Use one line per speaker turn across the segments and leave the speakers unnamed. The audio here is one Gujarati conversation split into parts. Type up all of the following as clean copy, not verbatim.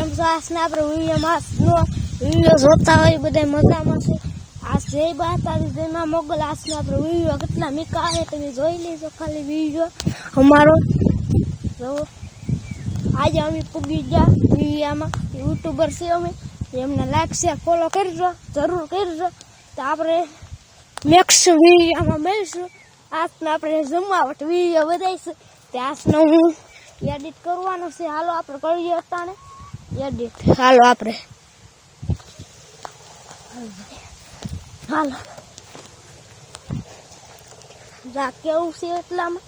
એમ તો આજને આપણે વિડીયો જોતા હોય બધા મજામાં છે. આ જય બાતારી જેમાં મોગલ આજને આપણે વિડીયો કેટલા મીકા આવે તમે જોઈ લેજો ખાલી વિડીયો અમારો જોવો. આજે અમે પૂગી ગયા વિડીયામાં યુટ્યુબર છે અમે એમને લાઈક શેર ફોલો કરજો જરૂર કરજો. તો આપણે નેક્સ્ટ વિડીયોમાં મળીશું. આજને આપણે જમાવટ વિડીયો બનાવીશું તે આજનો હું એડિટ કરવાનો છે. હાલો આપણે કરીએ અટાણે એડિટ. હાલો આપણે હાલો જા કેવું છે એટલામાં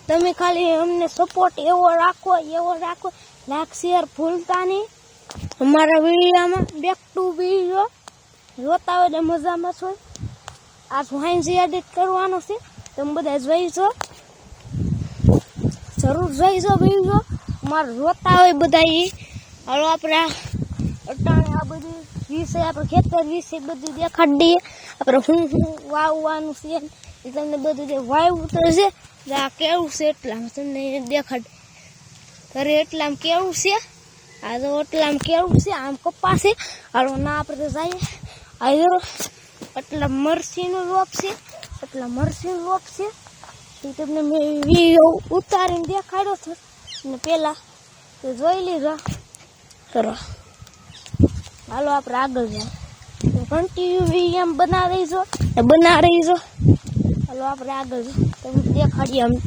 તમે ખાલી અમને સપોર્ટ એવો રાખો લાઈક શેર ભૂલતા નહીં અમારા વિડીયોમાં. બેક ટુ વિડીયો જોતા હોય એટલે મજામાં છો. આ વાઇન્સ એડિટ કરવાનો છે તમે બધા જોઈજો જરૂર જોઈજો વિડીયો અમારે જોતા હોય બધા એ. હાલો આપણે અટાણે આ બધી વિશે આપણે ખેતર વિશે બધું દેખાડીએ. આપણે શું વાવવાનું છે એ તમને બધું જે વાવ્યું છે આ કેવું છે એટલામાં તમને દેખાડ ઘરે એટલામાં કેવું છે. આ તો એટલામાં કેવું છે આમ કપા છે. હાલો ના આપણે તો જઈએ આ એટલા મરસીનો રોપ છે એ તમને મેં વિડીયો ઉતારીને દેખાડ્યો છે ને પહેલાં તો જોઈ લીધો કરો. હાલો આપણે આગળ જાય કન્ટિન્યુ વિડીયો બના રહીજો. હાલો આપણે આગળ તમને દેખાડીએ અમે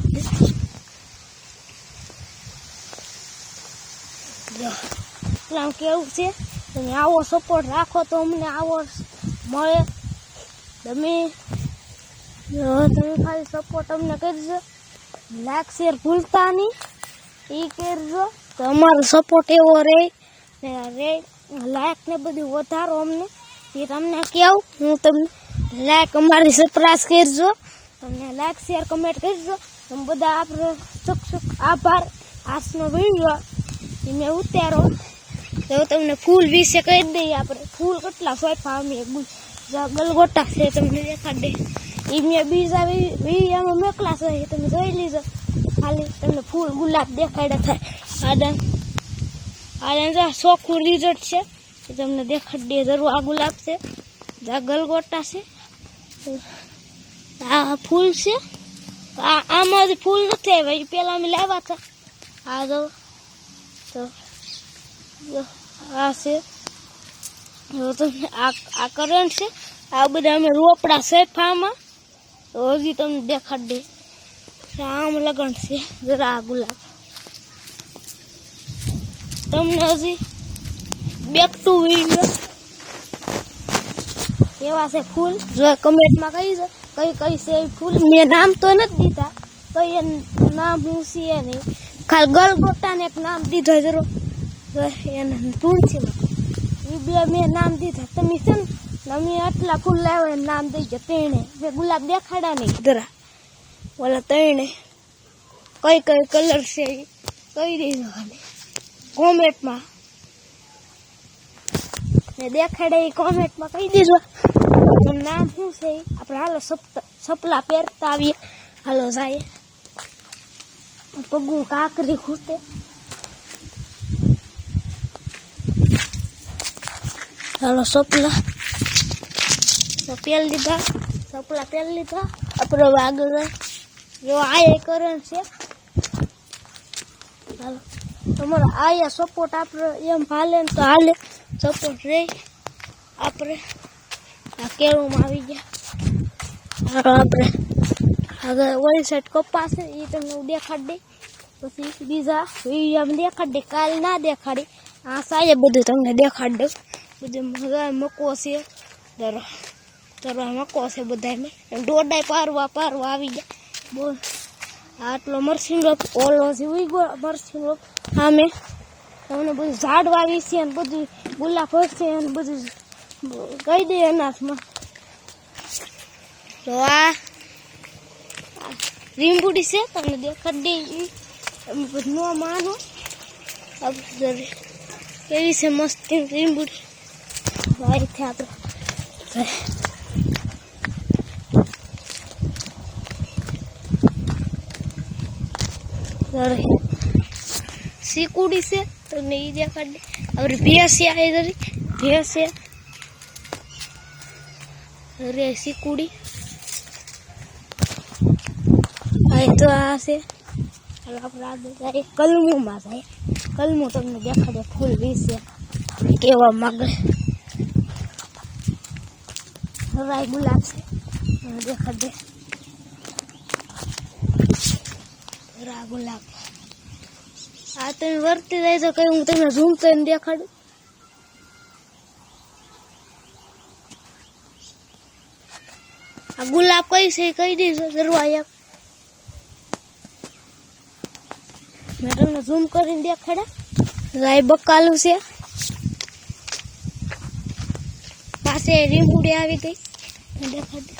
આમ કેવું છે. તમે આવો સપોર્ટ રાખો તો અમને આવો મળે. તમે ખાલી સપોર્ટ અમને કરજો લાઈક શેર ભૂલતા નહીં એ કરજો તો અમારો સપોર્ટ એવો રહે લાઈક ને બધું વધારો અમને એ તમને કહું હું તમને લાઈક અમારી સરપ્રાઈઝ કરજો. તમને લાઈક શેર કમેન્ટ કરજો. તમે બધા આપણે ચોક આભાર. આજનો વિડીયો એ મેં ઉતારો તો તમને ફૂલ વિશે કહી દઈએ. આપણે ફૂલ કેટલા સોફા અમે ગલગોટા છે તમને દેખાડે એ મેં બીજા વિડીયોમાં મોકલા છે તમે જોઈ લીધો. ખાલી તમને ફૂલ ગુલાબ દેખાડ્યા થાય આદન ચોખ્ખું રિઝલ્ટ છે એ તમને દેખાડીએ જરૂર. આ ગુલાબ છે આ ગલગોટા છે આ ફૂલ છે. આમાં ફૂલ નથી આવ્યા એ પહેલાં અમે લાવ્યા હતા. આ તો આ છે તમને આ કરંટ છે. આ બધા અમે રોપડા છે ફાર્મમાં તો હજી તમને દેખાડી દે. આમ લગન છે જરા આ ગુલાબ તમને હજી બેક ટુ વિડીયો કેવા છે ફૂલ જો કમેન્ટમાં કહી દો કઈ છે એ ફૂલ. મેં નામ તો નથી દીધા કઈ નામ હું છે નહીં ખાલી ગલગોટાને એક નામ દીધો જરૂર એને તુલસી એ બે મેં નામ દીધા. તમે છે ને અમે આટલા ફૂલ લાવ્યા નામ દઈ ગયો ત્રણે બે ગુલાબ દેખાડા નહીં જરા ઓલા ત્રણે કઈ કલર છે એ કહી દીધો ખાલી કોમેન્ટમાં ને દેખાડે એ કોમેન્ટમાં કહી દીધો નામ શું છે એ. આપણે હાલો સપલા પહેરતા આવીએ. હાલો જાય પગું કાકરી ખૂટે. હાલો સપલા પહેરી લીધા આપણે આગળ જો આ કરણ છે. હાલો તમારો આયા સપોર્ટ આપણે એમ હાલે ને તો હાલે સપોર્ટ રહી. આપણે આ કેળુંમાં આવી ગયા. હાલો આપણે આગળ ઓલી સાઈડ કપા છે એ તમને દેખાડી દે પછી બીજા વિડીયોમાં દેખાડી દે. કાલ ના દેખાડી આ સાંજે બધું તમને દેખાડી દઉં. બધું મકો છે તરવા મકો છે બધામાં દોડાય પારવા આવી ગયા. બોલ આટલો મરસીન રોપ ઓલો જીવી ગયો મરસીન રોપ સામે તમને બધું ઝાડવા વિશે ને બધું ગુલાબ હશે ને બધું કહી દે અનાજમાં. તો આ લીંબુડી છે તમને દેખાડી દે તમે બધું ન માનો કેવી છે મસ્ત લીંબુડી. વાયથી આપણે सीकुड़ी से तो नहीं देखा दे और भैंस है इधर भैंस है अरे सीकुड़ी आई तो आ से कलमू में जाए कलमू तमने देखा दे फूल विषे केवा मागे राय गुलाब से देखा दे रा गुलाब आ તમે વર્તી જાય તો કઈ હું તમને ઝૂમ કરીને દેખાડું આ ગુલાબ કઈ છે કઈ દીધો દરવાજા મેં તમને ઝૂમ કરીને દેખાડ્યા રાય બકાલું છે પાસે રીંબુડી આવી ગઈ દેખાડે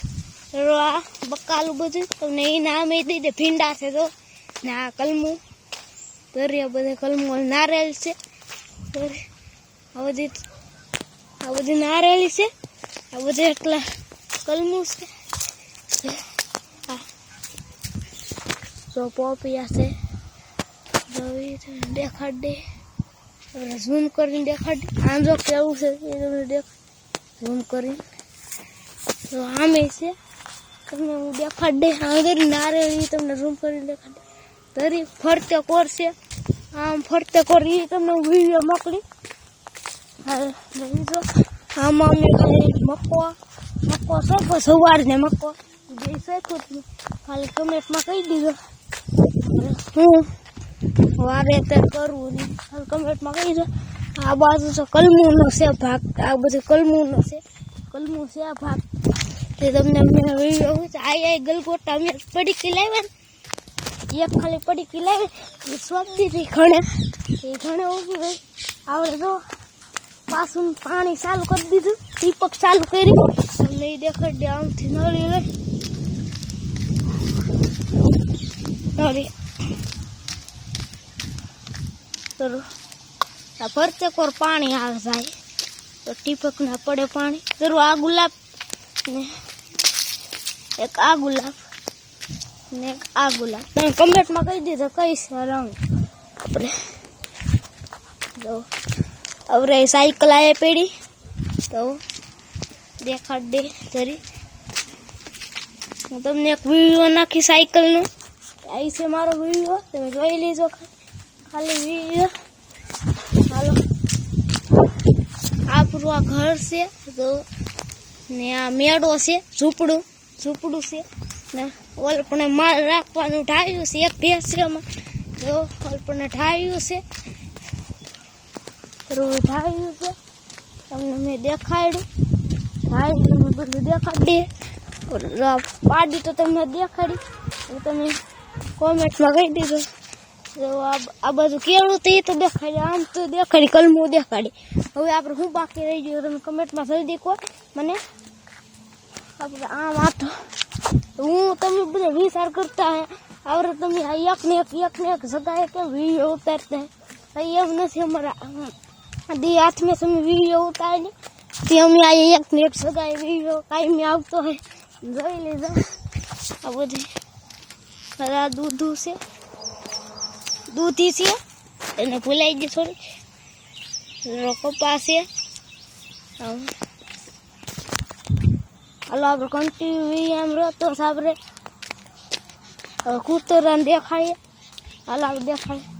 આ બકાલું બધું તમને એ નામ એ દઈ દે ભીંડા છે તો ને આ કલમું દરિયા બધે કલમો નારેલ છે આ બધી નારેલી છે આ બધે એટલા કલમું છે તો પોપિયા છે દેખાડ દે ઝૂમ કરીને દેખાડ આમ જો કેવું છે એ તમને દેખાડ ઝૂમ કરીને તો આમે છે તમને હું દેખાડ દે આ નારેલી તમને ઝૂમ કરીને દેખાડ દે તરી ફરતે કોર છે આમ ફરતે કોર એ તમને વિડીયો મોકલી જો આમાં અમે ખાલી મક્કો શેકો સવારને મક્કો જે શેકું ખાલી કમેન્ટમાં કહી દીધો હું વારે તે કરવું નહીં ખાલી કમેન્ટમાં કહી દો આ બાજુ તો કલમુનો છે ભાગ આ બધું કલમુનો છે કલમું છે આ ભાગ તે તમને અમને વિડીયો આ ગલગોટા અમે પડીકી લાવ્યા ને એક ખાલી પડીકી લાવી એ સ્વાદ દીધી ઘણે એ ઘણે ઉભી ગઈ આવડે તો પાછું પાણી ચાલુ કરી દીધું દીપક ચાલુ કર્યું તમને એ દેખાડ દે આમથી નળી લઈ નળી ચલો આ ફરતે કોર પાણી આવે જાય તો ટીપક ના પડે પાણી જરૂર આ ગુલાબ ને એક આ ગુલાબ ને આ ગુલાબ તમે કમેન્ટમાં કહી દીધો કઈ છે રંગ આપણે જો હવે સાયકલ આવે પેડી તો દેખાડ દે જરી હું તમને એક વિડીયો નાખી સાયકલનો આવી છે મારો વિડીયો તમે જોઈ લેજો ખાલી વિડીયો હાલો આપણું આ ઘર છે તો ને આ મેળો છે ઝૂંપડું છે ને ઓલપણે માલ રાખવાનું ઢાળ્યું છે એક ભેંસ છે એમાં જો ઓલપણે ઢાળ્યું છે ઢાળ્યું છે તમને મેં દેખાડ્યું ઢાળ્યું બધું દેખાડી પાડી તો તમને દેખાડી તમે કોમેન્ટમાં કહી દીધું જો આ બધું કેળું તો એ તો દેખાડી આમ તો દેખાડી કલમું દેખાડી હવે આપણે શું બાકી રહી ગયું તમે કમેન્ટમાં જલ્દી કહો મને આપણે આમ આ તો હું તમે બધા વિચાર કરતા હે આવડે તમે એકને એક જગાએ કેમ વિડીયો ઉતારતા હે એમ નથી અમારા દી હાથમાં તમે વિડીયો ઉતારી તે અમે આ એકને એક જગાએ વિડીયો કાયમી આવતો હોય જોઈ લેજો આ બધી આ દૂધી છે એને ભૂલાઈ ગઈ થોડી કપા છે હાલો આપણે કન્ટિન્યુ એમ રહેતો સાબરે કૂતરાને દેખાડીએ હાલો આપણે દેખાડીએ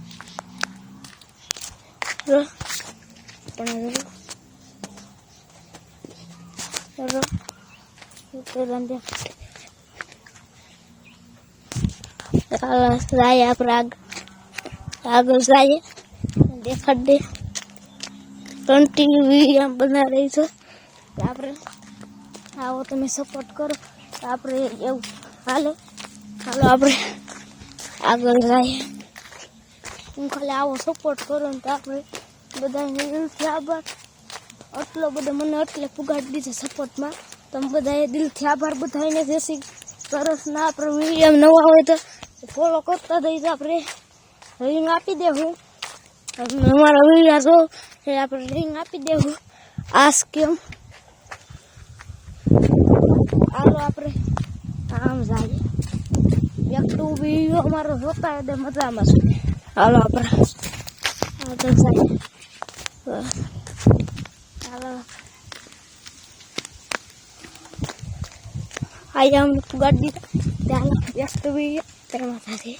કૂતરાને દેખાડીએ જાય આપણે આગળ જાય દેખાડ દે કન્ટિન્યુ એમ બના રહી છે આપણે આવો તમે સપોર્ટ કરો તો આપણે એવું હાલો આપણે આગળ જઈએ હું ખાલી આવો સપોર્ટ કરો ને તો આપણે બધાને દિલથી આભાર આટલો બધો મને એટલે પુગાડી દીધો સપોર્ટમાં તમે બધાએ દિલથી આભાર બધાને જેસી સરસ ના આપણે વિડીયો નવા હોય તો ફોલો કરતા થઈ તો આપણે રિંગ આપી દેવું અમારા વિડીયો જો એ આપણે રિંગ આપી દેવું આસ કેમ હાલો આપણે આમ જાય એકટું વિડીયો અમારો જોતા હોય મજામાં છે હાલો આપણે આગળ જાય બસ ચાલો આયા અમને ગાડી ત્યાં વ્યસ્ત બી તેમાં થશે